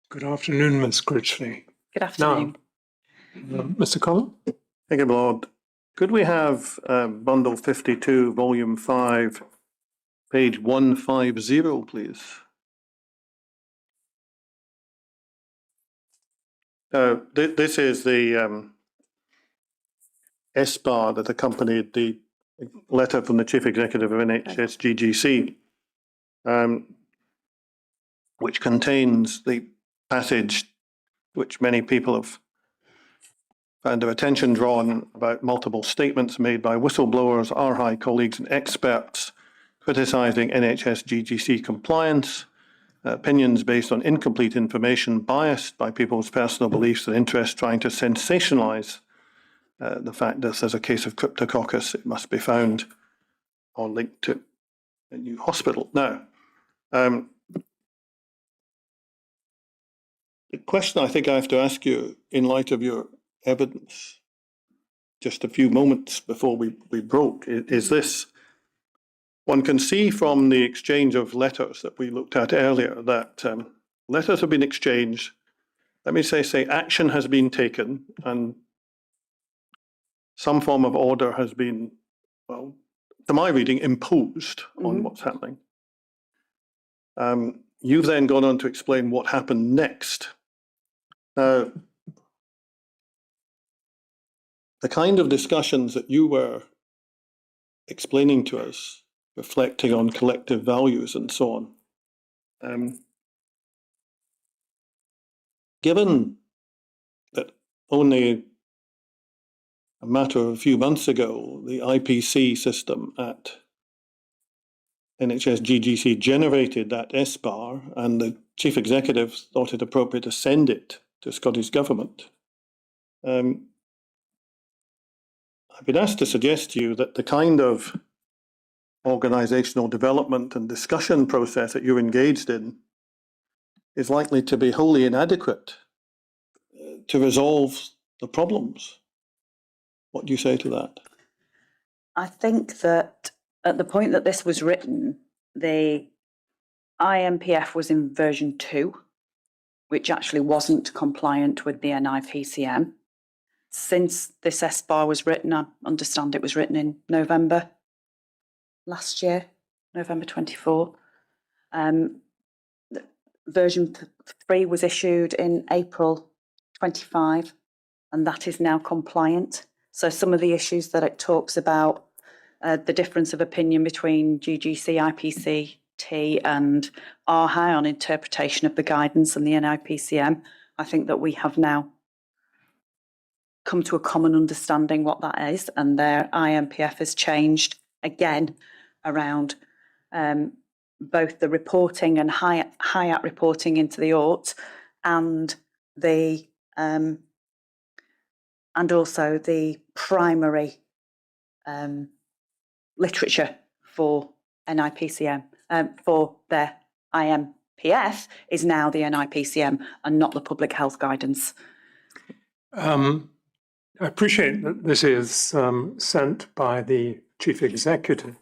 Good afternoon, Ms. Critchley. Good afternoon. Mr. Connell? Thank you, Lord. Could we have bundle 52, volume 5, page 150, please? This is the S-bar that accompanied the letter from the Chief Executive of NHS GGC, which contains the passage which many people have found their attention drawn about multiple statements made by whistleblowers, RHI colleagues and experts criticising NHS GGC compliance, opinions based on incomplete information, biased by people's personal beliefs and interests, trying to sensationalise the fact that there's a case of cryptococcus. It must be found or linked to a new hospital. Now, the question I think I have to ask you, in light of your evidence just a few moments before we broke, is this: one can see from the exchange of letters that we looked at earlier that letters have been exchanged. Let me say action has been taken and some form of order has been, well, to my reading, imposed on what's happening. You've then gone on to explain what happened next. Now, the kind of discussions that you were explaining to us, reflecting on collective values and so on, given that only a matter of a few months ago, the IPC system at NHS GGC generated that S-bar and the Chief Executive thought it appropriate to send it to Scottish Government, I've been asked to suggest to you that the kind of organisational development and discussion process that you're engaged in is likely to be wholly inadequate to resolve the problems. What do you say to that? I think that at the point that this was written, the IMPF was in version 2, which actually wasn't compliant with the NIPCM. Since this S-bar was written, I understand it was written in November last year, November 24. Version 3 was issued in April 25, and that is now compliant. So some of the issues that it talks about, the difference of opinion between GGC, IPCT and RHI on interpretation of the guidance and the NIPCM, I think that we have now come to a common understanding what that is, and their IMPF has changed again around both the reporting and HIAT reporting into the ORT and the and also the primary literature for NIPCM, for their IMPF is now the NIPCM and not the public health guidance. I appreciate that this is sent by the Chief Executive.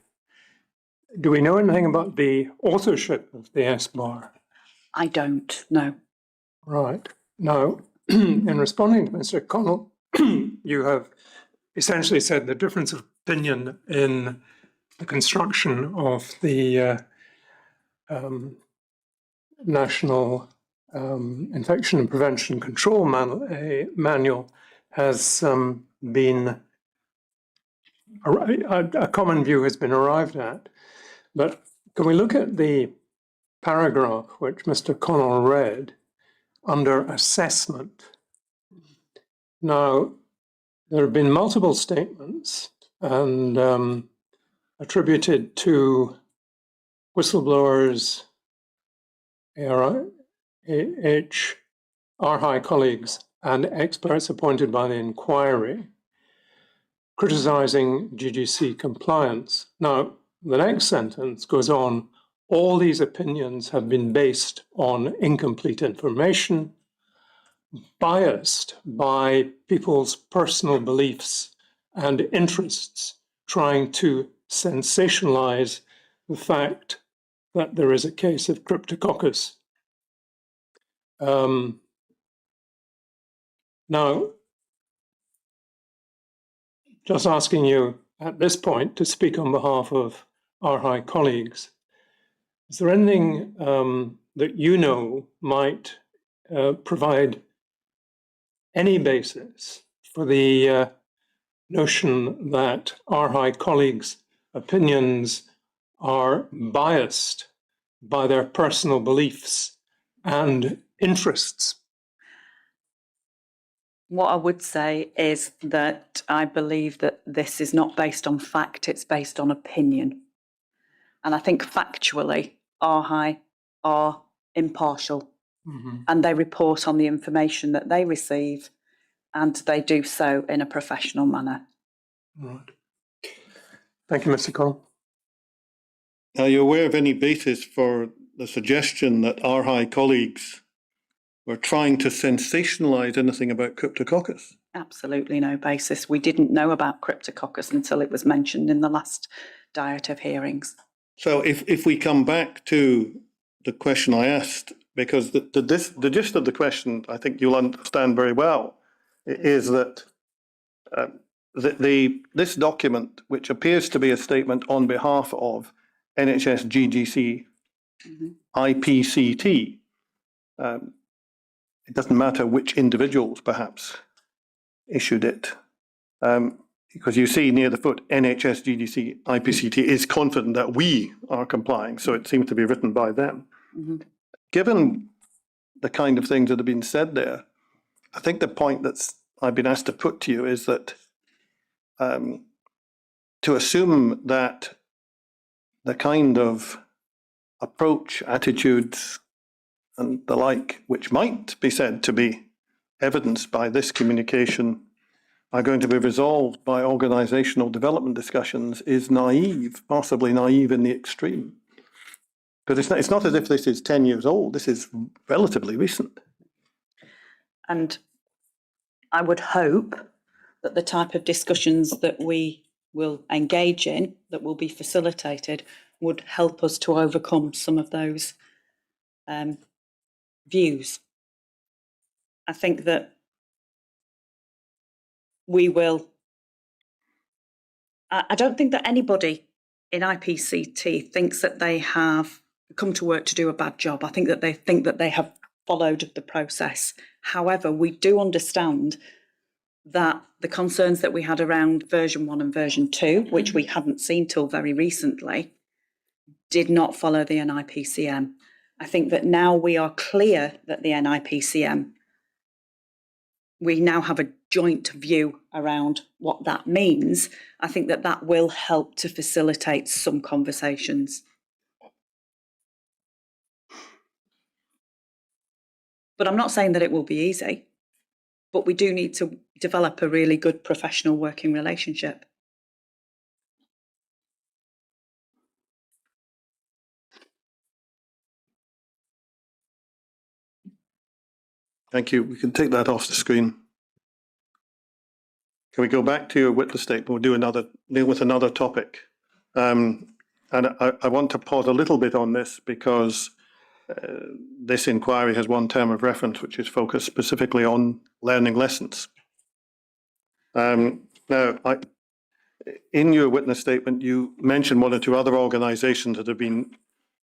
Do we know anything about the authorship of the S-bar? I don't know. Right. Now, in responding to Mr. Connell, you have essentially said the difference of opinion in the construction of the National Infection and Prevention Control Manual has been, a common view has been arrived at. But can we look at the paragraph which Mr. Connell read under assessment? Now, there have been multiple statements and attributed to whistleblowers, RHI colleagues and experts appointed by the inquiry, criticising GGC compliance. Now, the next sentence goes on, all these opinions have been based on incomplete information, biased by people's personal beliefs and interests, trying to sensationalize the fact that there is a case of cryptococcus. Now, just asking you at this point to speak on behalf of our high colleagues, is there anything that you know might provide any basis for the notion that our high colleagues' opinions are biased by their personal beliefs and interests? What I would say is that I believe that this is not based on fact, it's based on opinion. And I think factually, RHI are impartial and they report on the information that they receive and they do so in a professional manner. Right. Thank you, Mr. Connell. Are you aware of any basis for the suggestion that our high colleagues were trying to sensationalise anything about cryptococcus? Absolutely no basis. We didn't know about cryptococcus until it was mentioned in the last diet of hearings. So if we come back to the question I asked, because the gist of the question, I think you'll understand very well, is that this document, which appears to be a statement on behalf of NHS GGC IPCT, it doesn't matter which individuals perhaps issued it, because you see near the foot, NHS GGC IPCT is confident that we are complying, so it seems to be written by them. Given the kind of things that have been said there, I think the point I've been asked to put to you is that to assume that the kind of approach, attitudes, and the like, which might be said to be evidenced by this communication, are going to be resolved by organisational development discussions is naive, possibly naive in the extreme. Because it's not as if this is 10 years old, this is relatively recent. And I would hope that the type of discussions that we will engage in, that will be facilitated, would help us to overcome some of those views. I think that we will. I don't think that anybody in IPCT thinks that they have come to work to do a bad job. I think that they have followed the process. However, we do understand that the concerns that we had around version 1 and version 2, which we hadn't seen till very recently, did not follow the NIPCM. I think that now we are clear that the NIPCM, we now have a joint view around what that means. I think that that will help to facilitate some conversations. But I'm not saying that it will be easy, but we do need to develop a really good professional working relationship. Thank you. We can take that off the screen. Can we go back to your witness statement? We'll deal with another topic. And I want to pause a little bit on this because this inquiry has one term of reference, which is focused specifically on learning lessons. Now, in your witness statement, you mentioned one or two other organisations that have been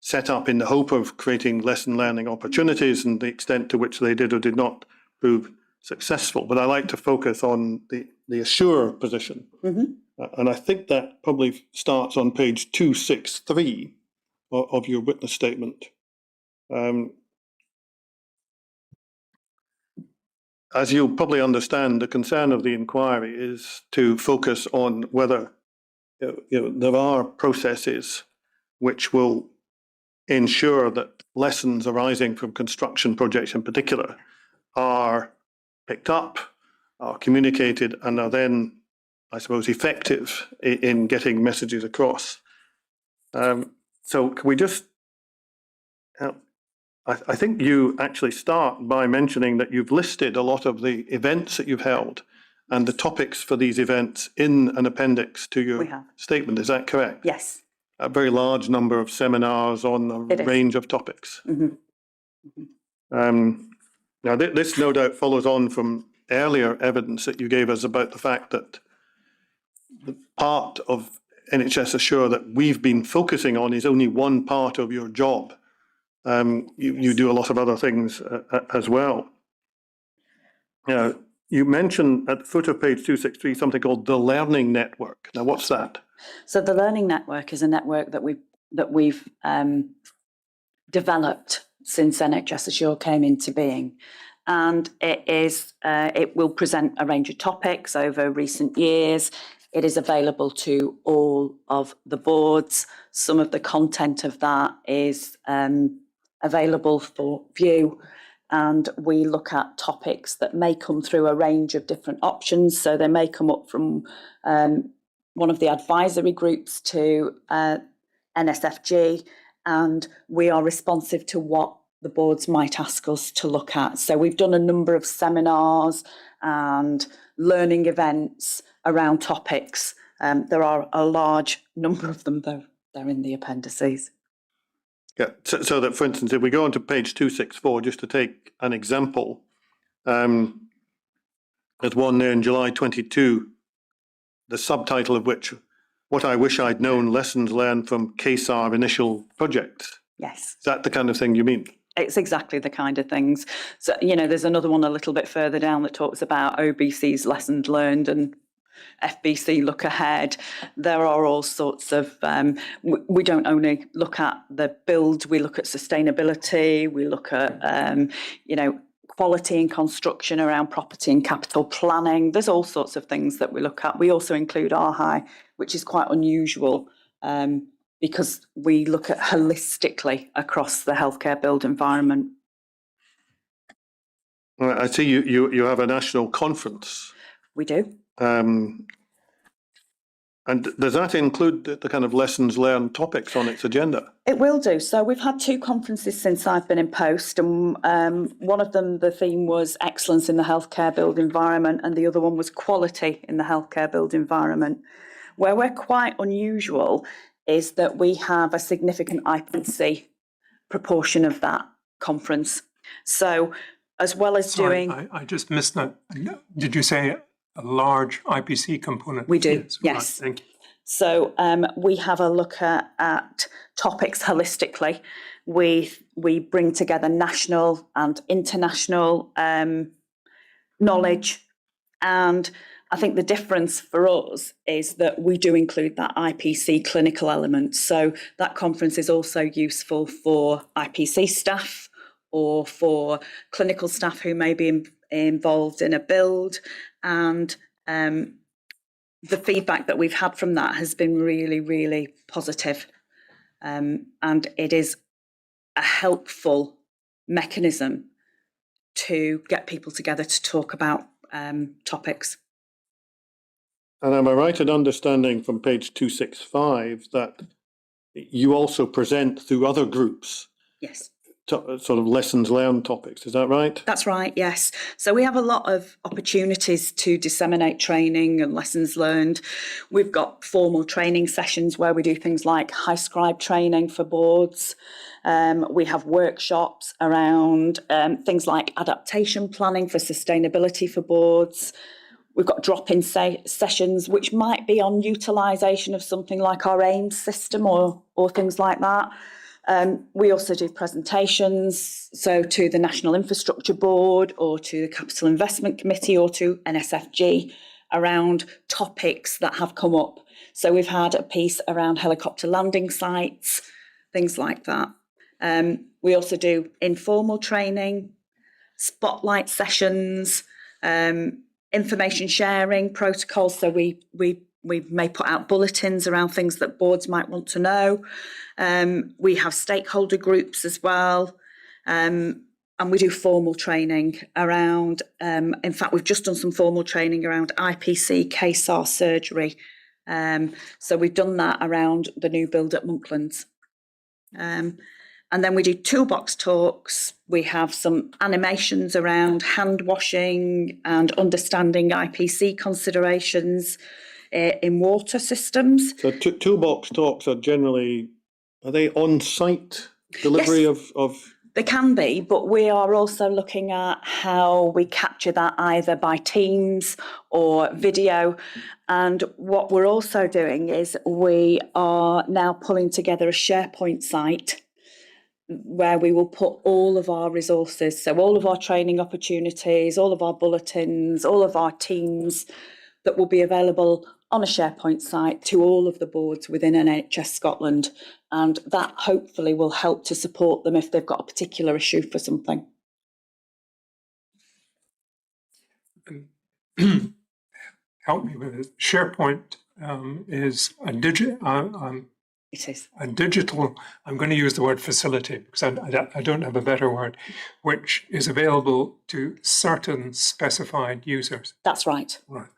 set up in the hope of creating lesson learning opportunities and the extent to which they did or did not prove successful. But I like to focus on the assure position. And I think that probably starts on page 263 of your witness statement. As you'll probably understand, the concern of the inquiry is to focus on whether there are processes which will ensure that lessons arising from construction projects in particular are picked up, are communicated, and are then, I suppose, effective in getting messages across. So can we just, I think you actually start by mentioning that you've listed a lot of the events that you've held and the topics for these events in an appendix to your statement. Is that correct? Yes. a very large number of seminars on a It is. range of topics. Mhm. Now, this no doubt follows on from earlier evidence that you gave us about the fact that the part of NHS Assure that we've been focusing on is only one part of your job. You do a lot of other things as well. You mentioned at the foot of page 263 something called the Learning Network. Now, what's that? So the Learning Network is a network that we've developed since NHS Assure came into being. And it will present a range of topics over recent years. It is available to all of the boards. Some of the content of that is available for view. And we look at topics that may come through a range of different options. So they may come up from one of the advisory groups to NSFG, and we are responsive to what the boards might ask us to look at. So we've done a number of seminars and learning events around topics. There are a large number of them, though they're in the appendices. Yeah, so that, for instance, if we go on to page 264, just to take an example, there's one there in July 22, the subtitle of which, What I Wish I'd Known, Lessons Learned from KSAR Initial Projects. Yes. Is that the kind of thing you mean? It's exactly the kind of things. So, there's another one a little bit further down that talks about OBC's lessons learned and FBC look ahead. There are all sorts of, we don't only look at the build, we look at sustainability, we look at, quality in construction around property and capital planning. There's all sorts of things that we look at. We also include RHI, which is quite unusual because we look at holistically across the healthcare build environment. Well, I see you have a national conference. We do. And does that include the kind of lessons learned topics on its agenda? It will do. So we've had 2 conferences since I've been in post, and one of them, the theme was excellence in the healthcare build environment, and the other one was quality in the healthcare build environment. Where we're quite unusual is that we have a significant IPC proportion of that conference. So as well as Sorry, doing... I just missed that. Did you say a large IPC component? We do, yes. Right, thank you. So we have a look at topics holistically. We bring together national and international knowledge. And I think the difference for us is that we do include that IPC clinical element. So that conference is also useful for IPC staff or for clinical staff who may be involved in a build. And the feedback that we've had from that has been really, really positive. And it is a helpful mechanism to get people together to talk about topics. And am I right in understanding from page 265 that you also present through other groups? Yes. Sort of lessons learned topics, is that right? That's right, yes. So we have a lot of opportunities to disseminate training and lessons learned. We've got formal training sessions where we do things like high scribe training for boards. We have workshops around things like adaptation planning for sustainability for boards. We've got drop-in sessions, which might be on utilisation of something like our AIMS system or things like that. We also do presentations, so to the National Infrastructure Board or to the Capital Investment Committee or to NSFG around topics that have come up. So we've had a piece around helicopter landing sites, things like that. We also do informal training, spotlight sessions, information sharing protocols. So we may put out bulletins around things that boards might want to know. We have stakeholder groups as well. And we do formal training around, in fact, we've just done some formal training around IPC, KSAR surgery. So we've done that around the new build at Monklands. And then we do toolbox talks. We have some animations around hand washing and understanding IPC considerations. in water systems. So toolbox talks are generally, are they on-site delivery Yes. of? They can be, but we are also looking at how we capture that either by Teams or video. And what we're also doing is we are now pulling together a SharePoint site where we will put all of our resources, so all of our training opportunities, all of our bulletins, all of our teams that will be available on a SharePoint site to all of the boards within NHS Scotland. And that hopefully will help to support them if they've got a particular issue for something. Help me with it. SharePoint is a It is. a digital, I'm going to use the word facility because I don't have a better word, which is available to certain specified users. That's right. Right.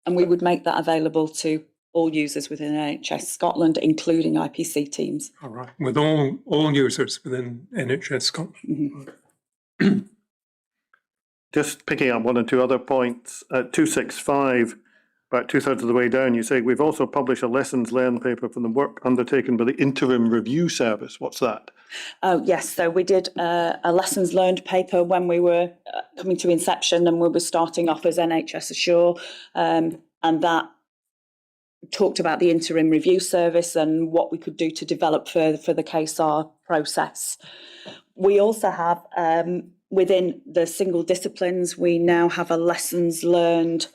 And we would make that available to all users within NHS Scotland, including IPC teams. All right. With all users within NHS Scotland. Mm-hmm. Just picking up one or two other points, at 265, about 2/3 of the way down, you say, we've also published a lessons learned paper from the work undertaken by the Interim Review Service. What's that? Oh, yes. So we did a lessons learned paper when we were coming to inception and we were starting off as NHS Assure. And that talked about the interim review service and what we could do to develop further for the KSAR process. We also have, within the single disciplines, we now have a lessons learned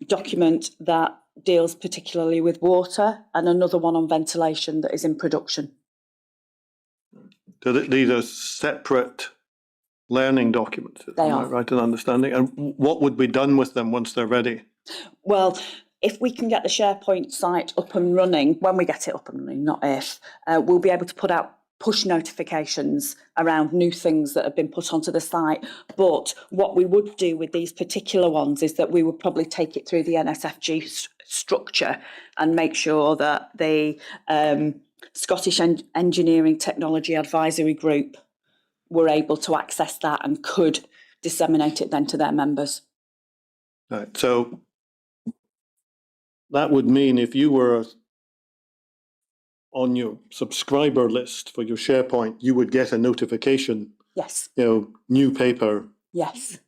document that deals particularly with water and another one on ventilation that is in production. So these are separate learning documents. They am I are. right in understanding? And what would be done with them once they're ready? Well, if we can get the SharePoint site up and running, when we get it up and running, not if, we'll be able to put out push notifications around new things that have been put onto the site. But what we would do with these particular ones is that we would probably take it through the NSFG structure and make sure that the Scottish Engineering Technology Advisory Group were able to access that and could disseminate it then to their members. Right. So that would mean if you were on your subscriber list for your SharePoint, you would get a notification, Yes. New paper, Yes.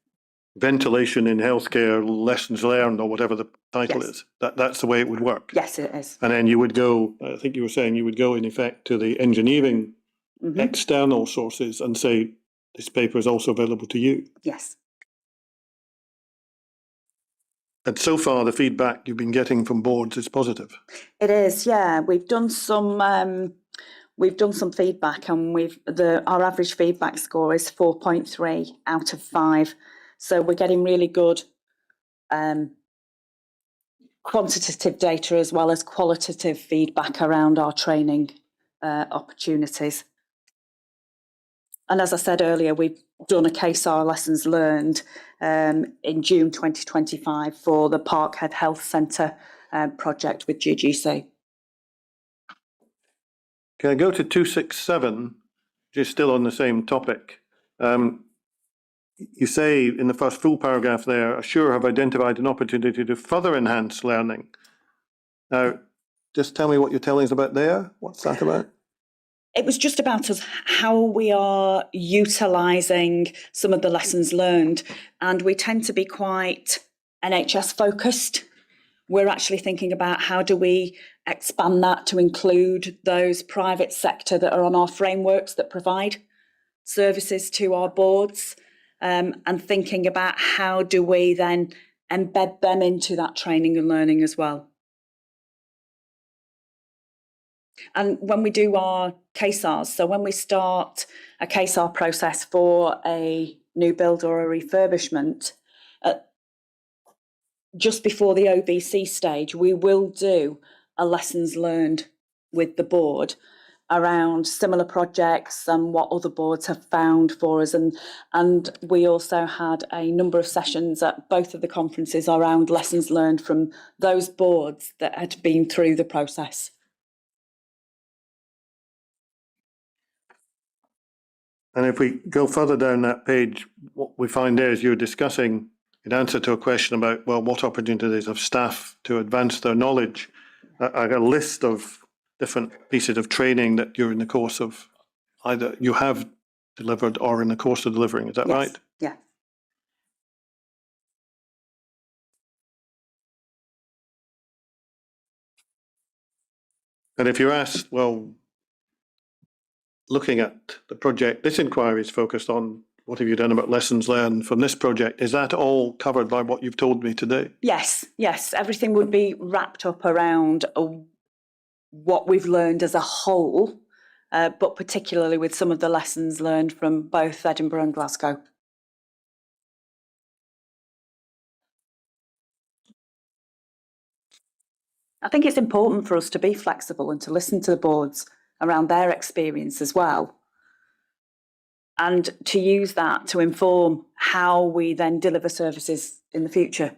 ventilation in healthcare, lessons learned, or whatever the title Yes. is. That's the way it would work. Yes, it is. And then you would go, I think you were saying you would go in effect to the engineering external sources and say, this paper is also available to you. Yes. And so far, the feedback you've been getting from boards is positive. It is, yeah. We've done some feedback, and our average feedback score is 4.3 out of 5. So we're getting really good quantitative data as well as qualitative feedback around our training opportunities. And as I said earlier, we've done a KSAR lessons learned in June 2025 for the Parkhead Health Centre project with GGC. Can I go to 267, which is still on the same topic? You say in the first full paragraph there, Assure have identified an opportunity to further enhance learning. Now, just tell me what you're telling us about there. What's that about? It was just about us, how we are utilising some of the lessons learned. And we tend to be quite NHS focused. We're actually thinking about how do we expand that to include those private sector that are on our frameworks that provide services to our boards, and thinking about how do we then embed them into that training and learning as well. And when we do our KSARs, so when we start a KSAR process for a new build or a refurbishment, just before the OBC stage, we will do a lessons learned with the board around similar projects and what other boards have found for us. And we also had a number of sessions at both of the conferences around lessons learned from those boards that had been through the process. And if we go further down that page, what we find there is you're discussing in answer to a question about, well, what opportunities have staff to advance their knowledge, a list of different pieces of training that you're in the course of, either you have delivered or in the course of delivering. Is that Yes. right? Yeah. And if you're asked, well, looking at the project, this inquiry is focused on what have you done about lessons learned from this project? Is that all covered by what you've told me today? Yes, yes. Everything would be wrapped up around what we've learned as a whole, but particularly with some of the lessons learned from both Edinburgh and Glasgow. I think it's important for us to be flexible and to listen to the boards around their experience as well, and to use that to inform how we then deliver services in the future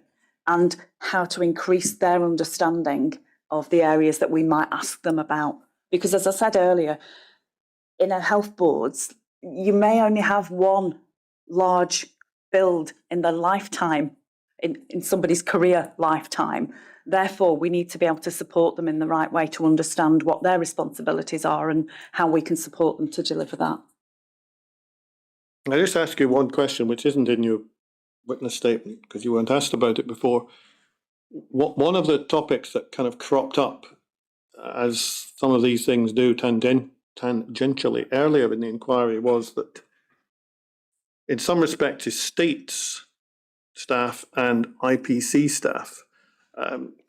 and how to increase their understanding of the areas that we might ask them about. Because as I said earlier, in our health boards, you may only have one large build in their lifetime, in somebody's career lifetime. Therefore, we need to be able to support them in the right way to understand what their responsibilities are and how we can support them to deliver that. I just ask you one question, which isn't in your witness statement because you weren't asked about it before. One of the topics that kind of cropped up, as some of these things do tangentially earlier in the inquiry, was that in some respects estates staff and IPC staff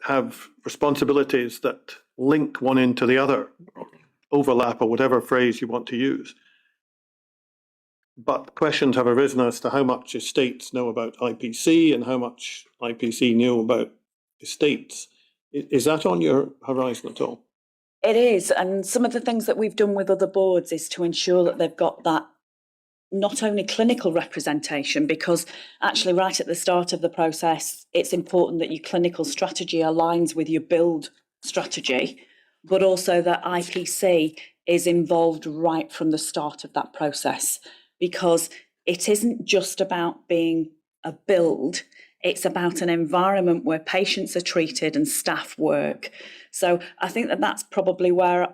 have responsibilities that link one into the other, overlap, or whatever phrase you want to use. But questions have arisen as to how much estates know about IPC and how much IPC knew about estates. Is that on your horizon at all? It is, and some of the things that we've done with other boards is to ensure that they've got that not only clinical representation, because actually right at the start of the process, it's important that your clinical strategy aligns with your build strategy, but also that IPC is involved right from the start of that process, because it isn't just about being a build, it's about an environment where patients are treated and staff work. So I think that that's probably where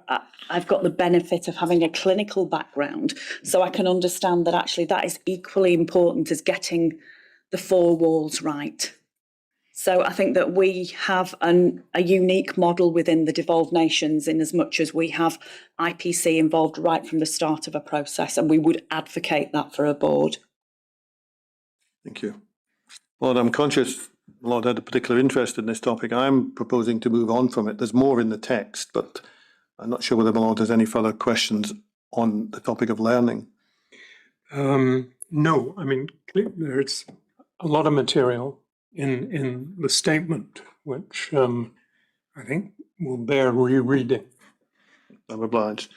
I've got the benefit of having a clinical background, so I can understand that actually that is equally important as getting the four walls right. So I think that we have a unique model within the devolved nations in as much as we have IPC involved right from the start of a process, and we would advocate that for a board. Thank you. Lord, I'm conscious Lord had a particular interest in this topic. I'm proposing to move on from it. There's more in the text, but I'm not sure whether the Lord has any further questions on the topic of learning. No, I mean, there's a lot of material in the statement, which I think will bear rereading. I'm obliged.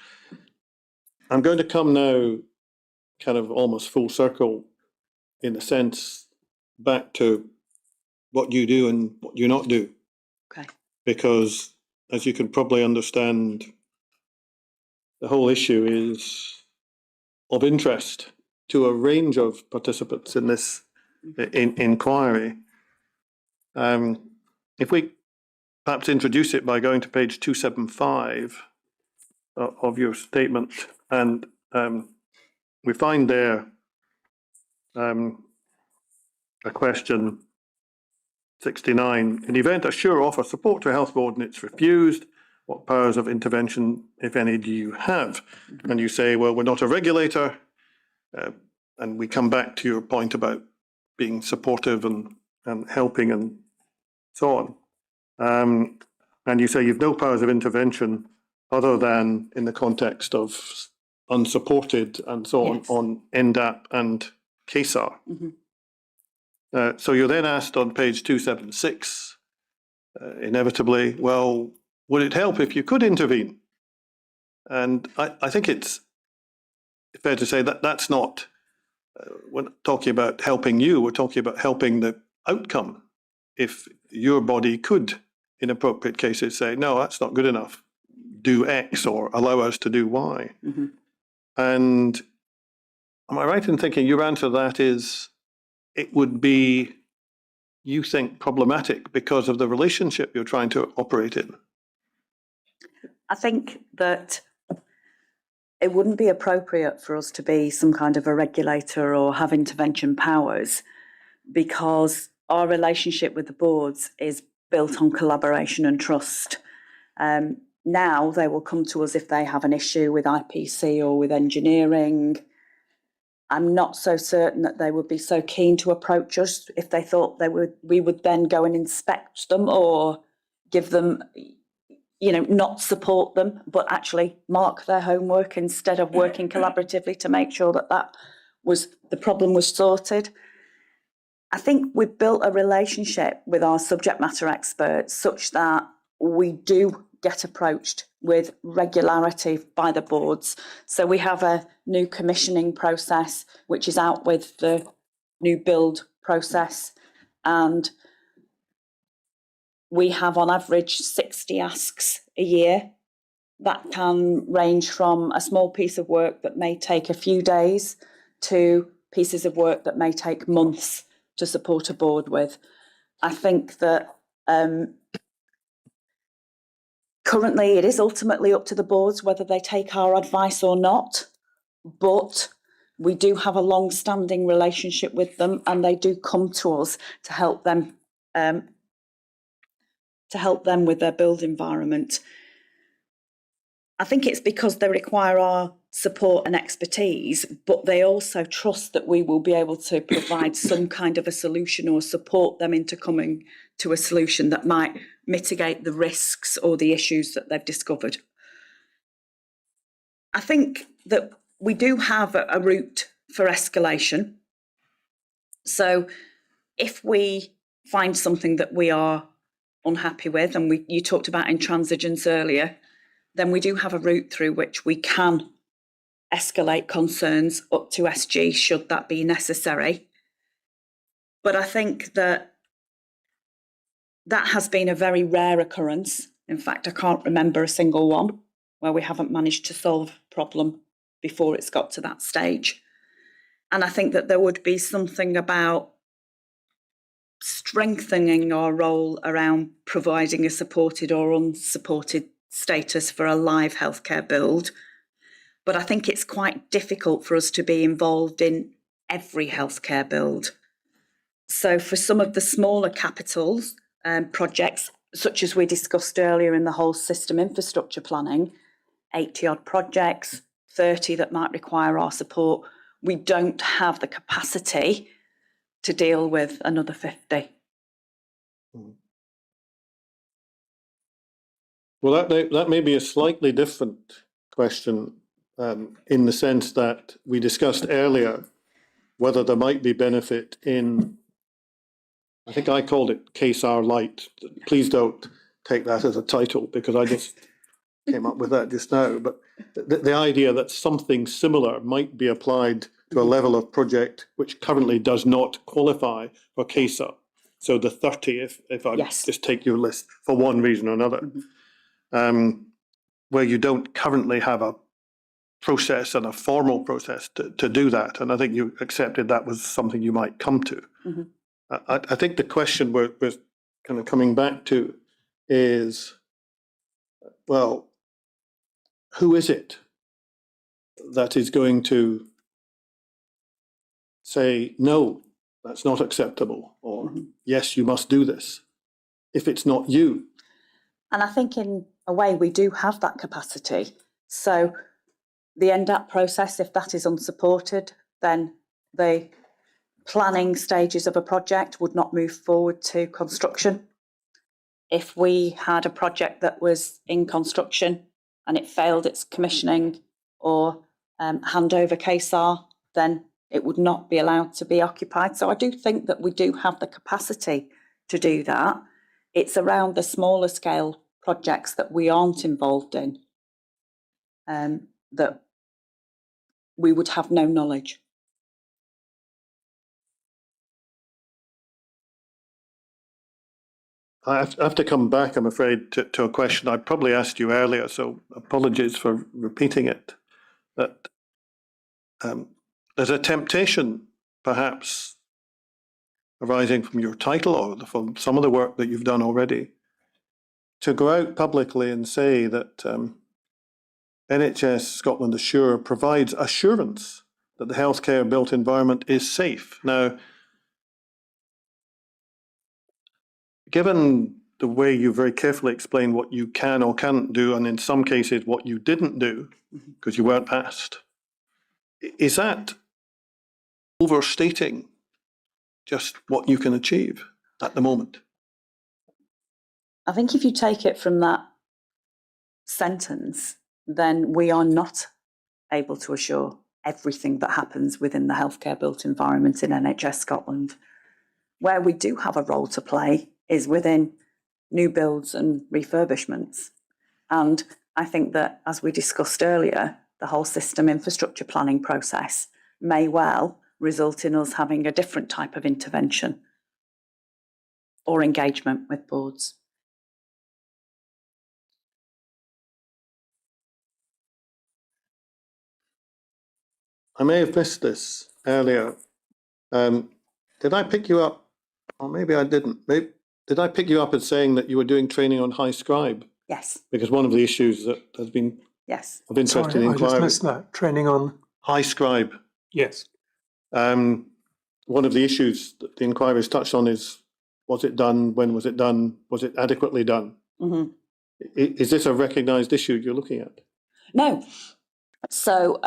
I'm going to come now kind of almost full circle, in a sense, back to what you do and what you not do. Okay. Because, as you can probably understand, the whole issue is of interest to a range of participants in this inquiry. If we perhaps introduce it by going to page 275 of your statement, and we find there a question 69. In the event a SURE offers support to a health board and it's refused, what powers of intervention, if any, do you have? And you say, well, we're not a regulator. And we come back to your point about being supportive and helping and so on. And you say you've no powers of intervention other than in the context of unsupported and so on, Yes. on NDAP and CASAR. Mm-hmm. So you're then asked on page 276, inevitably, well, would it help if you could intervene? And I think it's fair to say that that's not, we're not talking about helping you, we're talking about helping the outcome. If your body could, in appropriate cases, say, no, that's not good enough, do X or allow us to do Y. Mm-hmm. And am I right in thinking your answer to that is, it would be you think problematic because of the relationship you're trying to operate in? I think that it wouldn't be appropriate for us to be some kind of a regulator or have intervention powers, because our relationship with the boards is built on collaboration and trust. Now they will come to us if they have an issue with IPC or with engineering. I'm not so certain that they would be so keen to approach us if they thought we would then go and inspect them or give them, not support them, but actually mark their homework instead of working collaboratively to make sure that the problem was sorted. I think we've built a relationship with our subject matter experts such that we do get approached with regularity by the boards. So we have a new commissioning process, which is out with the new build process. And we have on average 60 asks a year. That can range from a small piece of work that may take a few days to pieces of work that may take months to support a board with. I think that currently it is ultimately up to the boards whether they take our advice or not, but we do have a long-standing relationship with them, and they do come to us to help them with their build environment. I think it's because they require our support and expertise, but they also trust that we will be able to provide some kind of a solution or support them into coming to a solution that might mitigate the risks or the issues that they've discovered. I think that we do have a route for escalation. So if we find something that we are unhappy with, and you talked about intransigence earlier, then we do have a route through which we can escalate concerns up to SG should that be necessary. But I think that has been a very rare occurrence. In fact, I can't remember a single one where we haven't managed to solve a problem before it's got to that stage. And I think that there would be something about strengthening our role around providing a supported or unsupported status for a live healthcare build. But I think it's quite difficult for us to be involved in every healthcare build. So for some of the smaller capitals projects, such as we discussed earlier in the whole system infrastructure planning, 80 odd projects, 30 that might require our support, we don't have the capacity to deal with another 50. Well, that may be a slightly different question in the sense that we discussed earlier whether there might be benefit in, I think I called it Case R Light. Please don't take that as a title because I just came up with that just now. But the idea that something similar might be applied to a level of project which currently does not qualify for CASA. So the 30, if I just take your list for one reason or another, where you don't currently have a process and a formal process to do that. And I think you accepted that was something you might come to. Mm-hmm. I think the question we're kind of coming back to is, well, who is it that is going to say, no, that's not acceptable, or yes, you must do this, if it's not you? And I think in a way we do have that capacity. So the NDAP process, if that is unsupported, then the planning stages of a project would not move forward to construction. If we had a project that was in construction and it failed its commissioning or handover CASAR, then it would not be allowed to be occupied. So I do think that we do have the capacity to do that. It's around the smaller scale projects that we aren't involved in that we would have no knowledge. I have to come back, I'm afraid, to a question I probably asked you earlier, so apologies for repeating it. That there's a temptation, perhaps, arising from your title or from some of the work that you've done already, to go out publicly and say that NHS Scotland Assure provides assurance that the healthcare built environment is safe. Now, given the way you very carefully explained what you can or can't do, and in some cases what you didn't do because you weren't asked, is that overstating just what you can achieve at the moment? I think if you take it from that sentence, then we are not able to assure everything that happens within the healthcare built environment in NHS Scotland. Where we do have a role to play is within new builds and refurbishments. And I think that, as we discussed earlier, the whole system infrastructure planning process may well result in us having a different type of intervention or engagement with boards. I may have missed this earlier. Did I pick you up, or maybe I didn't, did I pick you up as saying that you were doing training on High Scribe? Yes. Because one of the issues that has been Yes. of interest in Sorry, the I just inquiry. missed that. Training on? High Scribe. Yes. One of the issues that the inquiry has touched on is, was it done? When was it done? Was it adequately done? Mm-hmm. Is this a recognised issue you're looking at? No. So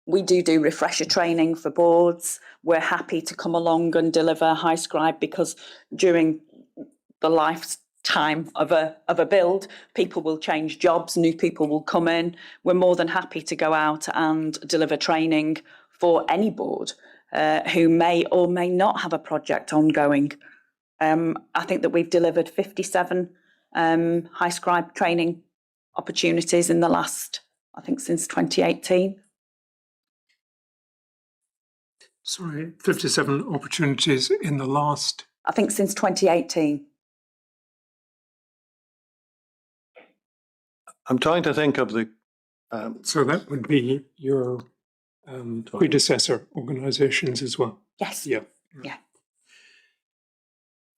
we do refresher training for boards. We're happy to come along and deliver High Scribe because during the lifetime of a build, people will change jobs, new people will come in. We're more than happy to go out and deliver training for any board who may or may not have a project ongoing. I think that we've delivered 57 High Scribe training opportunities in the last, I think, since 2018. Sorry, 57 opportunities in the last? I think since 2018. I'm trying to think of the... So that would be your predecessor organisations as well? Yes. Yeah. Yeah.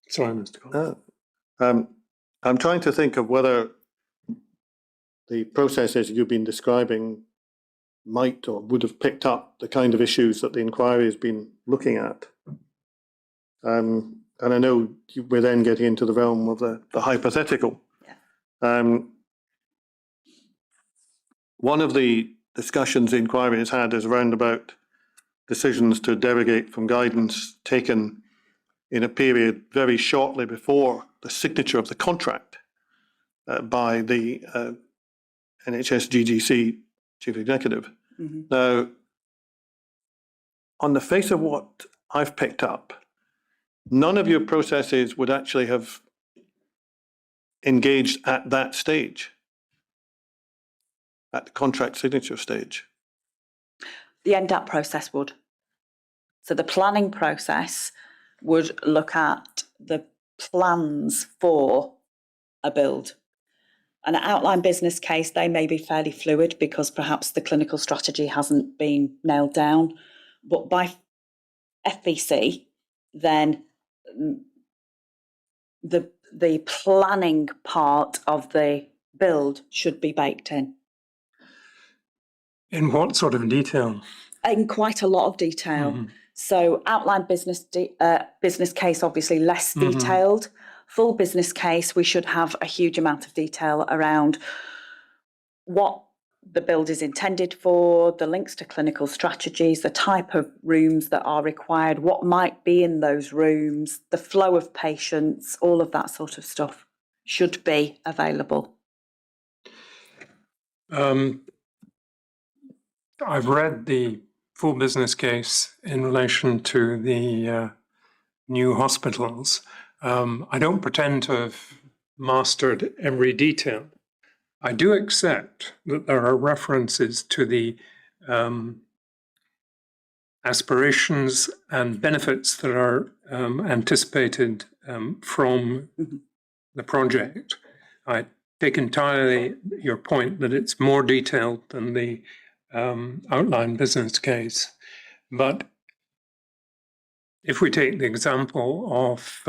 Sorry, Mr. Collins. I'm trying to think of whether the processes you've been describing might or would have picked up the kind of issues that the inquiry has been looking at. And I know we're then getting into the realm of the hypothetical. Yeah. One of the discussions the inquiry has had is around about decisions to derogate from guidance taken in a period very shortly before the signature of the contract by the NHS GGC Chief Executive. Mm-hmm. Now, on the face of what I've picked up, none of your processes would actually have engaged at that stage, at the contract signature stage. The NDAP process would. So the planning process would look at the plans for a build. An outline business case, they may be fairly fluid because perhaps the clinical strategy hasn't been nailed down. But by FBC, then the planning part of the build should be baked in. In what sort of detail? In quite a lot of detail. Mm-hmm. So outline business case, obviously less Mm-hmm. detailed. Full business case, we should have a huge amount of detail around what the build is intended for, the links to clinical strategies, the type of rooms that are required, what might be in those rooms, the flow of patients, all of that sort of stuff should be available. I've read the full business case in relation to the new hospitals. I don't pretend to have mastered every detail. I do accept that there are references to the aspirations and benefits that are anticipated from the project. I take entirely your point that it's more detailed than the outline business case, but if we take the example of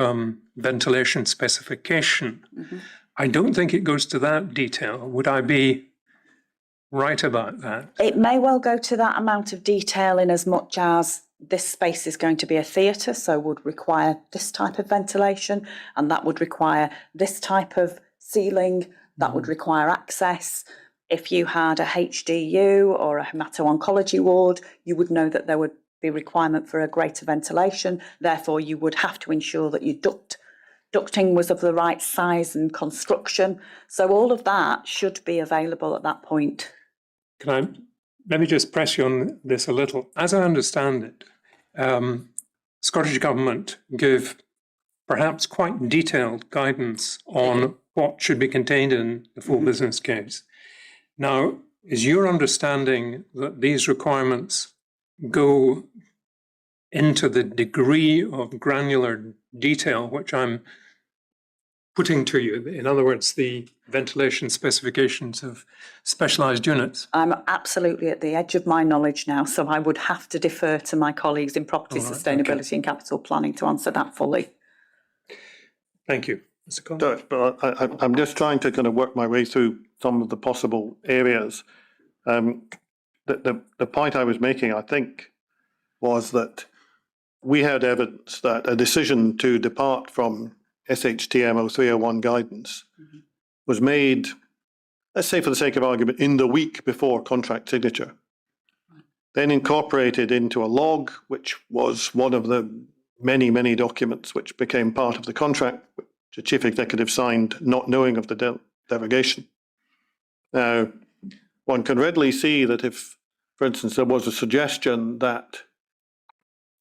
ventilation specification, I don't think it goes to that detail. Would I be right about that? It may well go to that amount of detail in as much as this space is going to be a theatre, so would require this type of ventilation, and that would require this type of ceiling, that would require access. If you had a HDU or a hemato-oncology ward, you would know that there would be requirement for a greater ventilation. Therefore, you would have to ensure that your ducting was of the right size and construction. So all of that should be available at that point. Let me just press you on this a little. As I understand it, Scottish Government give perhaps quite detailed guidance on what should be contained in the full business case. Now, is your understanding that these requirements go into the degree of granular detail which I'm putting to you? In other words, the ventilation specifications of specialised units? I'm absolutely at the edge of my knowledge now, so I would have to defer to my colleagues in property sustainability and capital planning to answer that fully. Thank you. Mr. Collins? But I'm just trying to kind of work my way through some of the possible areas. The point I was making, I think, was that we had evidence that a decision to depart from SHTM 0301 guidance was made, let's say for the sake of argument, in the week before contract signature, then incorporated into a log, which was one of the many documents which became part of the contract, which the chief executive signed not knowing of the derogation. Now, one can readily see that if, for instance, there was a suggestion that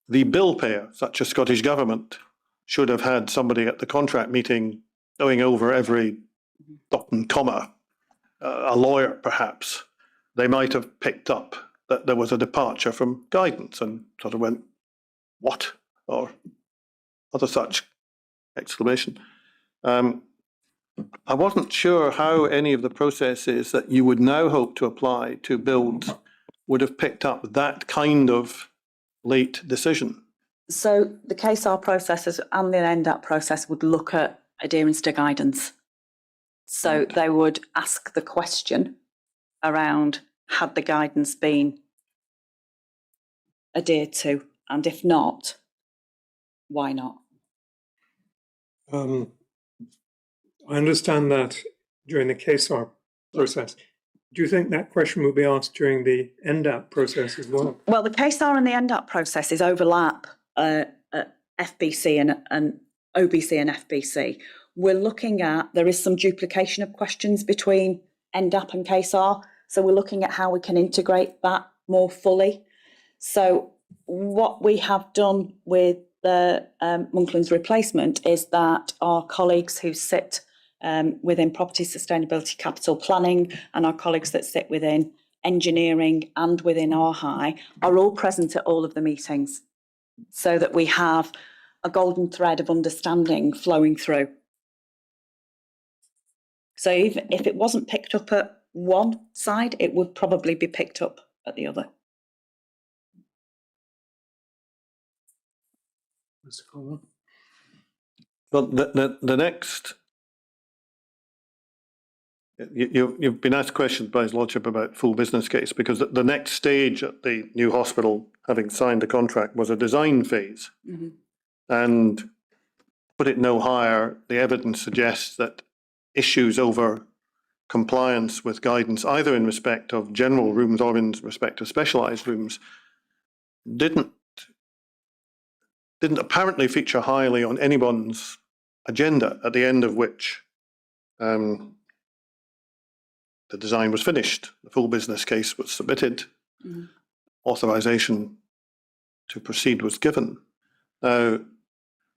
the bill payer, such as Scottish Government, should have had somebody at the contract meeting going over every dot and comma, a lawyer perhaps, they might have picked up that there was a departure from guidance and sort of went, what? Or other such exclamation. I wasn't sure how any of the processes that you would now hope to apply to builds would have picked up that kind of late decision. So the KSAR processes and the NDAP process would look at adherence to guidance. So they would ask the question around, had the guidance been adhered to? And if not, why not? I understand that during the KSAR process. Do you think that question will be asked during the NDAP process as well? Well, the KSAR and the NDAP processes overlap at FBC and OBC and FBC. We're looking at, there is some duplication of questions between NDAP and KSAR, so we're looking at how we can integrate that more fully. So what we have done with the Monklands replacement is that our colleagues who sit within property sustainability capital planning and our colleagues that sit within engineering and within RHI are all present at all of the meetings so that we have a golden thread of understanding flowing through. So if it wasn't picked up at one side, it would probably be picked up at the other. Mr. Coleman? Well, the next, you've been asked questions by His Lordship about full business case, because the next stage at the new hospital, having signed the contract, was a design phase. Mm-hmm. And put it no higher, the evidence suggests that issues over compliance with guidance, either in respect of general rooms or in respect of specialised rooms, didn't apparently feature highly on anyone's agenda, at the end of which the design was finished, the full business case was submitted, authorisation to proceed was given. Now,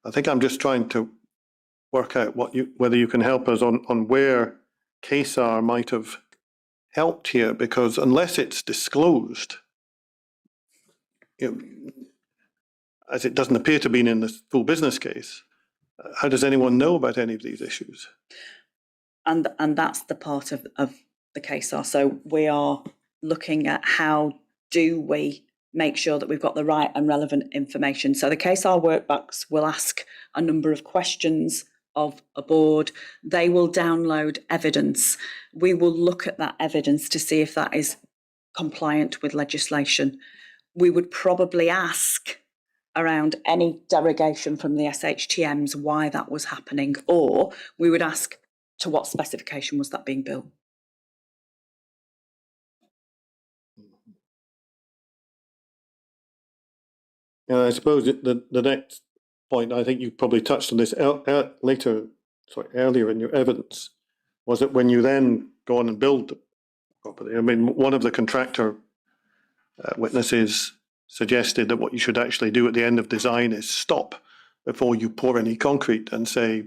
I think I'm just trying to work out whether you can help us on where KSAR might have helped here, because unless it's disclosed, as it doesn't appear to be in the full business case, how does anyone know about any of these issues? And that's the part of the KSAR. So we are looking at how do we make sure that we've got the right and relevant information. So the KSAR workbooks will ask a number of questions of a board. They will download evidence. We will look at that evidence to see if that is compliant with legislation. We would probably ask around any derogation from the SHTMs, why that was happening, or we would ask to what specification was that being built. Yeah, I suppose the next point, I think you probably touched on this earlier in your evidence, was that when you then go on and build the property, I mean, one of the contractor witnesses suggested that what you should actually do at the end of design is stop before you pour any concrete and say,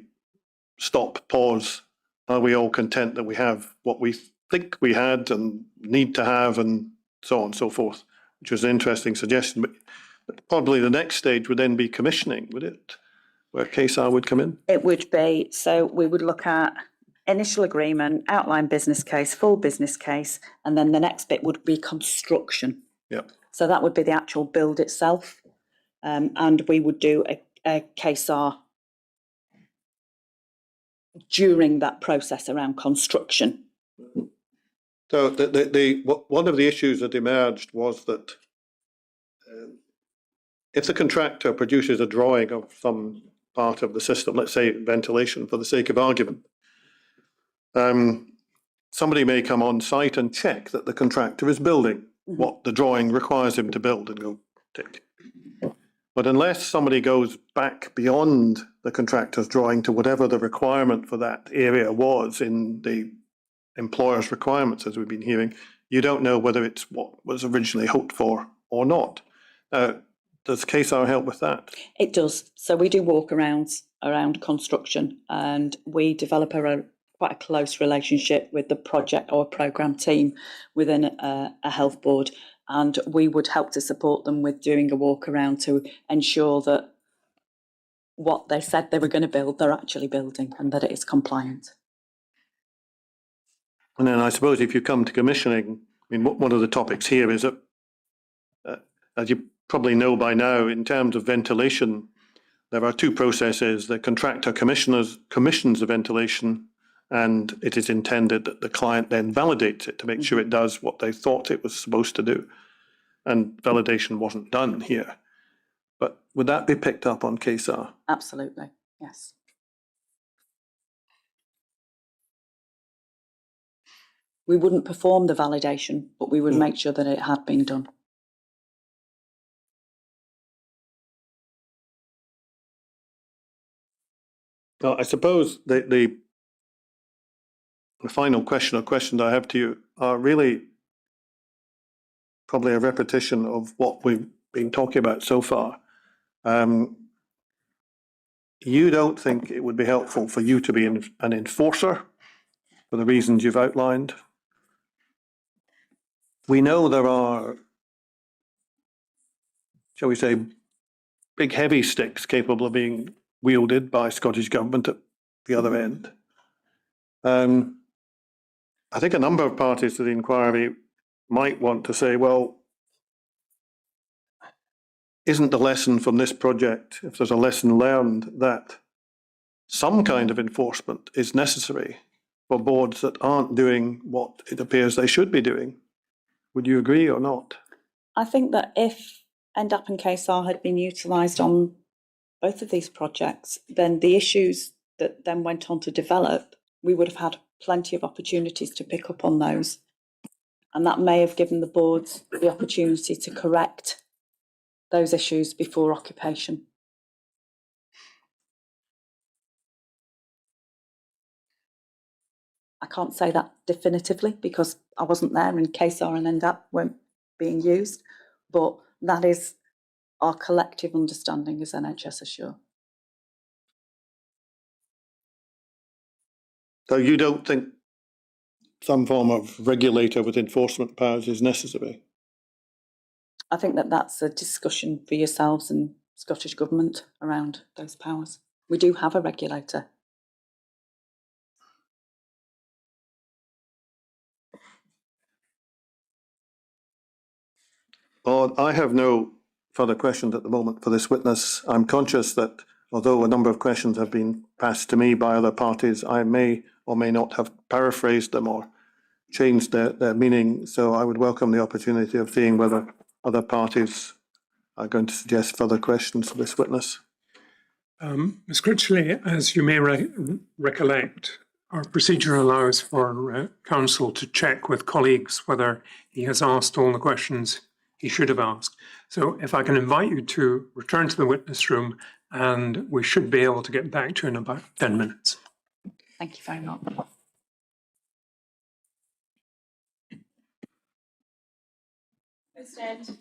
stop, pause. Are we all content that we have what we think we had and need to have, and so on and so forth, which was an interesting suggestion. But probably the next stage would then be commissioning, would it? Where KSAR would come in? It would be, so we would look at initial agreement, outline business case, full business case, and then the next bit would be construction. Yep. So that would be the actual build itself. And we would do a KSAR during that process around construction. So one of the issues that emerged was that if the contractor produces a drawing of some part of the system, let's say ventilation for the sake of argument, somebody may come on site and check that the contractor is building what the drawing requires him to build and go tick. But unless somebody goes back beyond the contractor's drawing to whatever the requirement for that area was in the employer's requirements, as we've been hearing, you don't know whether it's what was originally hoped for or not. Does KSAR help with that? It does. So we do walkarounds around construction, and we develop quite a close relationship with the project or programme team within a health board, and we would help to support them with doing a walk around to ensure that what they said they were going to build, they're actually building, and that it is compliant. And then I suppose if you come to commissioning, I mean, one of the topics here is that, as you probably know by now, in terms of ventilation, there are two processes. The contractor commissions the ventilation, and it is intended that the client then validates it to make sure it does what they thought it was supposed to do. And validation wasn't done here. But would that be picked up on KSAR? Absolutely, yes. We wouldn't perform the validation, but we would make sure that it had been done. Well, I suppose the final question or questions I have to you are really probably a repetition of what we've been talking about so far. You don't think it would be helpful for you to be an enforcer for the reasons you've outlined. We know there are, shall we say, big heavy sticks capable of being wielded by Scottish Government at the other end. I think a number of parties to the inquiry might want to say, well, isn't the lesson from this project, if there's a lesson learned, that some kind of enforcement is necessary for boards that aren't doing what it appears they should be doing? Would you agree or not? I think that if NDAP and KSAR had been utilised on both of these projects, then the issues that then went on to develop, we would have had plenty of opportunities to pick up on those. And that may have given the boards the opportunity to correct those issues before occupation. I can't say that definitively because I wasn't there and KSAR and NDAP weren't being used, but that is our collective understanding as NHS Assure. So you don't think some form of regulator with enforcement powers is necessary? I think that that's a discussion for yourselves and Scottish Government around those powers. We do have a regulator. Oh, I have no further questions at the moment for this witness. I'm conscious that although a number of questions have been passed to me by other parties, I may or may not have paraphrased them or changed their meaning. So I would welcome the opportunity of seeing whether other parties are going to suggest further questions for this witness. Ms. Critchley, as you may recollect, our procedure allows for counsel to check with colleagues whether he has asked all the questions he should have asked. So if I can invite you to return to the witness room, and we should be able to get back to you in about 10 minutes. Thank you very much. Stand.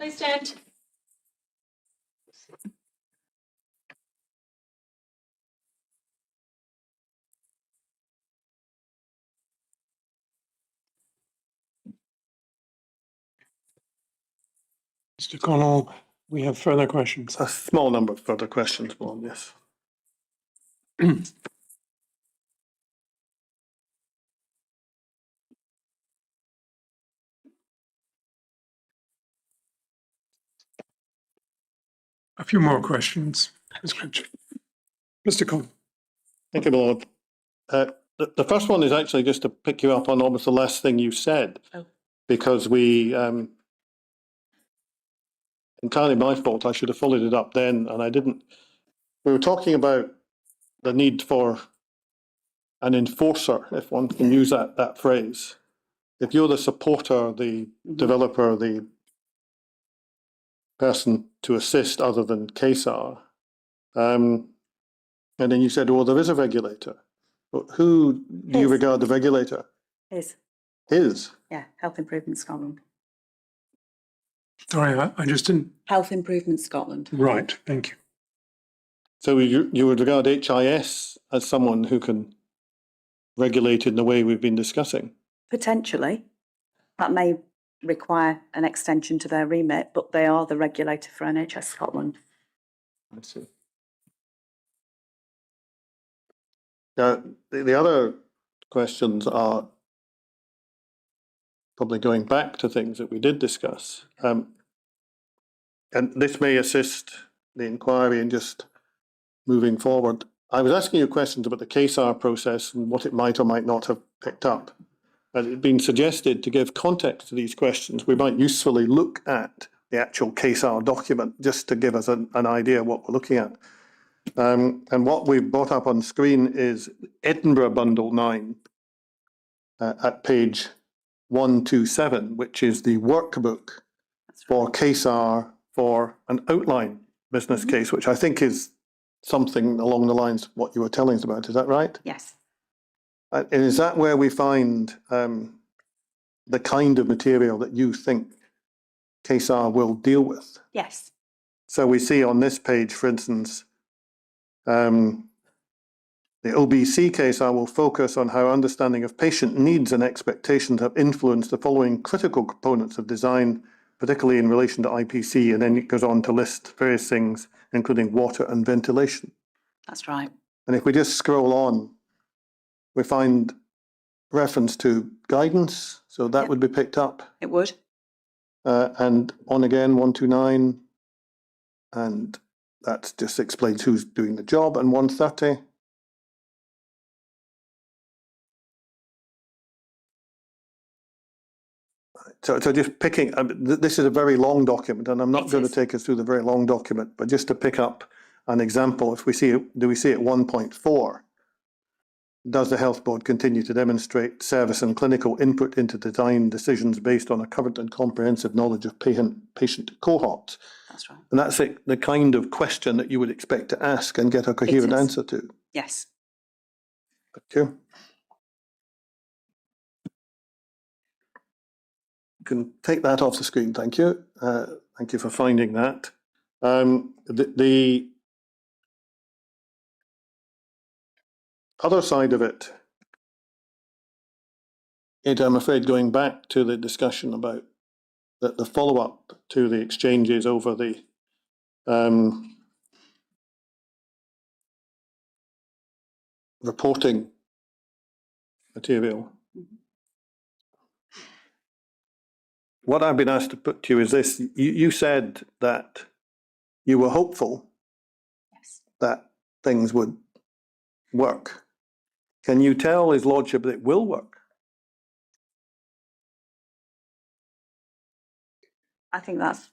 Please stand. Mr. Connell, we have further questions. A small number of further questions, Bob, yes. A few more questions, Ms. Critchley. Mr. Connell. Thank you, Lord. The first one is actually just to pick you up on almost the last thing you said, because we, entirely my fault, I should have followed it up then, and I didn't. We were talking about the need for an enforcer, if one can use that phrase. If you're the supporter, the developer, the person to assist other than KSAR, and then you said, well, there is a regulator. But who do you regard the regulator? His? Yeah, Health Improvement Scotland. Sorry, I just didn't. Health Improvement Scotland. Right, thank you. So you would regard HIS as someone who can regulate in the way we've been discussing? Potentially. That may require an extension to their remit, but they are the regulator for NHS Scotland. I see. The other questions are probably going back to things that we did discuss. And this may assist the inquiry in just moving forward. I was asking you questions about the KSAR process and what it might or might not have picked up. And it had been suggested to give context to these questions, we might usefully look at the actual KSAR document just to give us an idea of what we're looking at. And what we've brought up on screen is Edinburgh Bundle 9 at page 127, which is the workbook for KSAR for an outline business case, which I think is something along the lines of what you were telling us about. Is that right? Yes. And is that where we find the kind of material that you think KSAR will deal with? Yes. So we see on this page, for instance, the OBC KSAR will focus on how understanding of patient needs and expectations have influenced the following critical components of design, particularly in relation to IPC, and then it goes on to list various things, including water and ventilation. That's right. And if we just scroll on, we find reference to guidance, so that would be picked up. It would. And on again, 129, and that just explains who's doing the job, and 130. So just picking, this is a very long document, and I'm not going to take us through the very long document, but just to pick up an example, if we see it, do we see it 1.4? Does the Health Board continue to demonstrate service and clinical input into design decisions based on a current and comprehensive knowledge of patient cohorts? That's right. And that's the kind of question that you would expect to ask and get a coherent answer to. Yes. Thank you. You can take that off the screen, thank you. Thank you for finding that. The other side of it, I'm afraid going back to the discussion about the follow-up to the exchanges over the reporting material. What I've been asked to put to you is this. You said that you were hopeful that things would work. Can you tell His Lordship that it will work? I think that's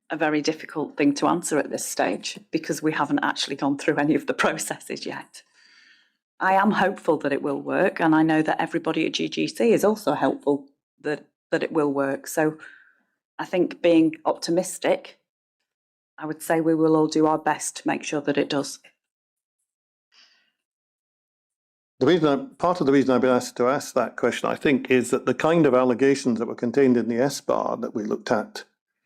a very difficult thing to answer at this stage because we haven't actually gone through any of the processes yet. I am hopeful that it will work, and I know that everybody at GGC is also hopeful that it will work. So I think being optimistic, I would say we will all do our best to make sure that it does. Part of the reason I've been asked to ask that question, I think, is that the kind of allegations that were contained in the SBAR that we looked at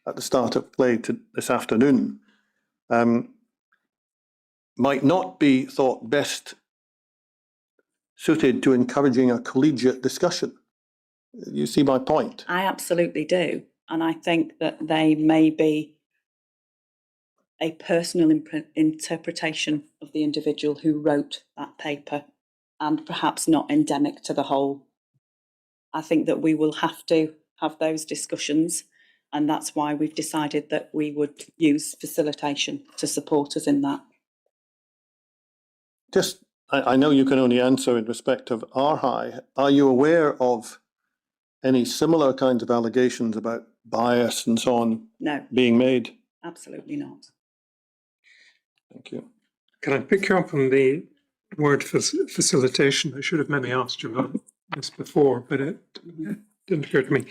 at the start of play this afternoon might not be thought best suited to encouraging a collegiate discussion. You see my point? I absolutely do. And I think that they may be a personal interpretation of the individual who wrote that paper and perhaps not endemic to the whole. I think that we will have to have those discussions, and that's why we've decided that we would use facilitation to support us in that. Just, I know you can only answer in respect of RHI. Are you aware of any similar kinds of allegations about bias and so on No, being made? absolutely not. Thank you. Can I pick you up on the word facilitation? I should have maybe asked you about this before, but it didn't occur to me.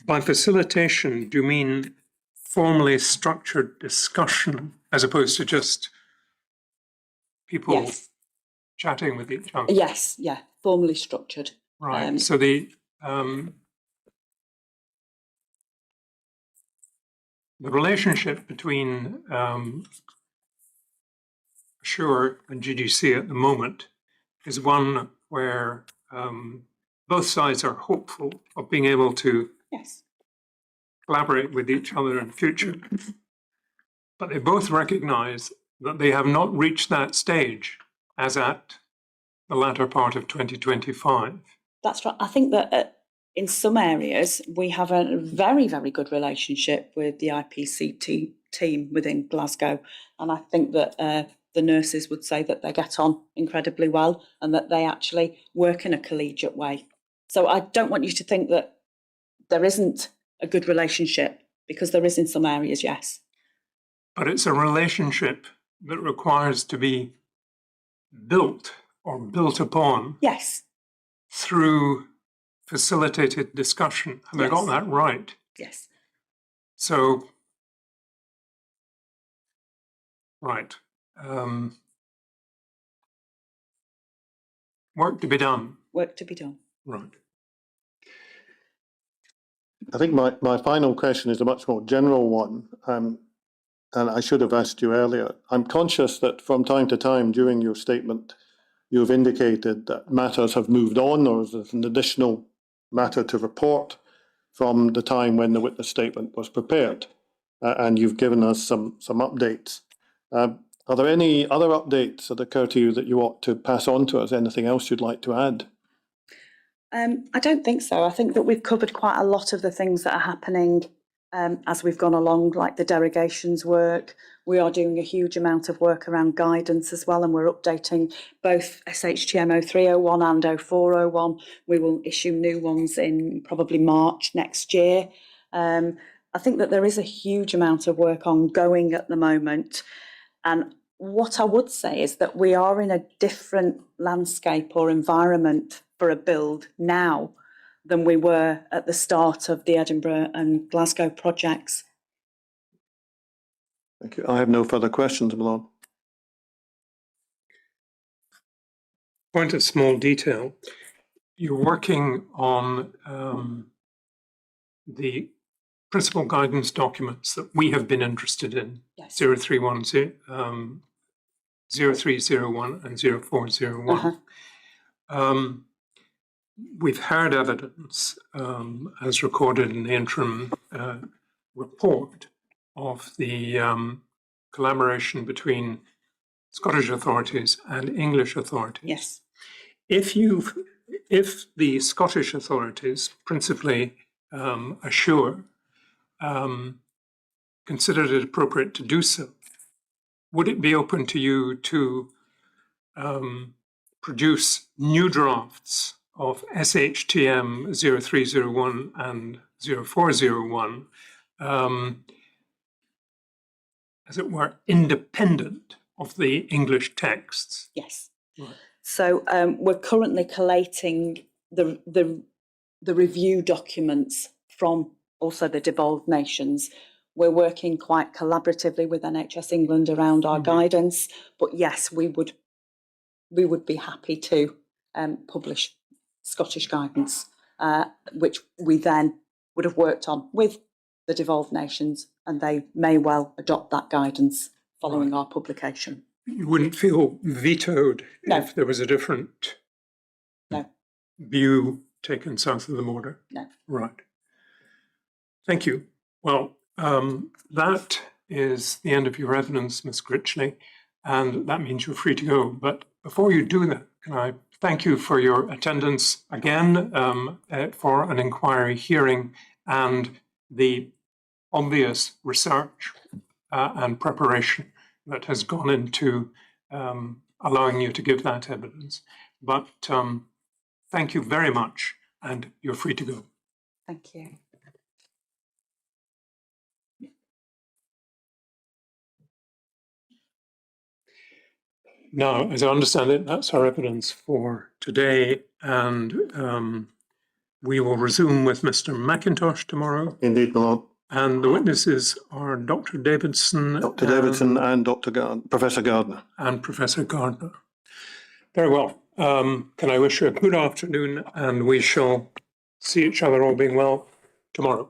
By facilitation, do you mean formally structured discussion as opposed to just people Yes. chatting with each other? Yes, yeah, formally structured. Right. So the relationship between Assure and GDC at the moment is one where both sides are hopeful of being able to Yes. collaborate with each other in future. But they both recognize that they have not reached that stage as at the latter part of 2025. That's right. I think that in some areas we have a very, very good relationship with the IPCT team within Glasgow. And I think that the nurses would say that they get on incredibly well and that they actually work in a collegiate way. So I don't want you to think that there isn't a good relationship, because there is in some areas, yes. But it's a relationship that requires to be built or built upon Yes. through facilitated discussion. Have I got that right? Yes. So, right. Work to be done. Work to be done. Right. I think my final question is a much more general one, and I should have asked you earlier. I'm conscious that from time to time during your statement, you've indicated that matters have moved on, or there's an additional matter to report from the time when the witness statement was prepared, and you've given us some updates. Are there any other updates that occur to you that you ought to pass on to us? Anything else you'd like to add? I don't think so. I think that we've covered quite a lot of the things that are happening as we've gone along, like the derogations work. We are doing a huge amount of work around guidance as well, and we're updating both SHTM 0301 and 0401. We will issue new ones in probably March next year. I think that there is a huge amount of work ongoing at the moment. And what I would say is that we are in a different landscape or environment for a build now than we were at the start of the Edinburgh and Glasgow projects. Thank you. I have no further questions, Malone. Point of small detail. You're working on the principal guidance documents that we have been interested in. Yes. 0301 and 0401. We've heard evidence, as recorded in the interim report, of the collaboration between Scottish authorities and English authorities. Yes. If the Scottish authorities, principally Assure, considered it appropriate to do so, would it be open to you to produce new drafts of SHTM 0301 and 0401, as it were, independent of the English texts? Yes. Right. So we're currently collating the review documents from also the devolved nations. We're working quite collaboratively with NHS England around our guidance, but yes, we would be happy to publish Scottish guidance, which we then would have worked on with the devolved nations, and they may well adopt that guidance following our publication. You wouldn't feel vetoed No. if there was a different No. view taken south of the border? No. Right. Thank you. Well, that is the end of your evidence, Ms. Critchley, and that means you're free to go. But before you do that, can I thank you for your attendance again for an inquiry hearing and the obvious research and preparation that has gone into allowing you to give that evidence. But thank you very much, and you're free to go. Thank you. Now, as I understand it, that's our evidence for today, and we will resume with Mr. McIntosh tomorrow. Indeed, my Lord. And the witnesses are Dr. Davidson. Dr. Davidson and Professor Gardner. And Professor Gardner. Very well. Can I wish you a good afternoon, and we shall see each other, all being well, tomorrow.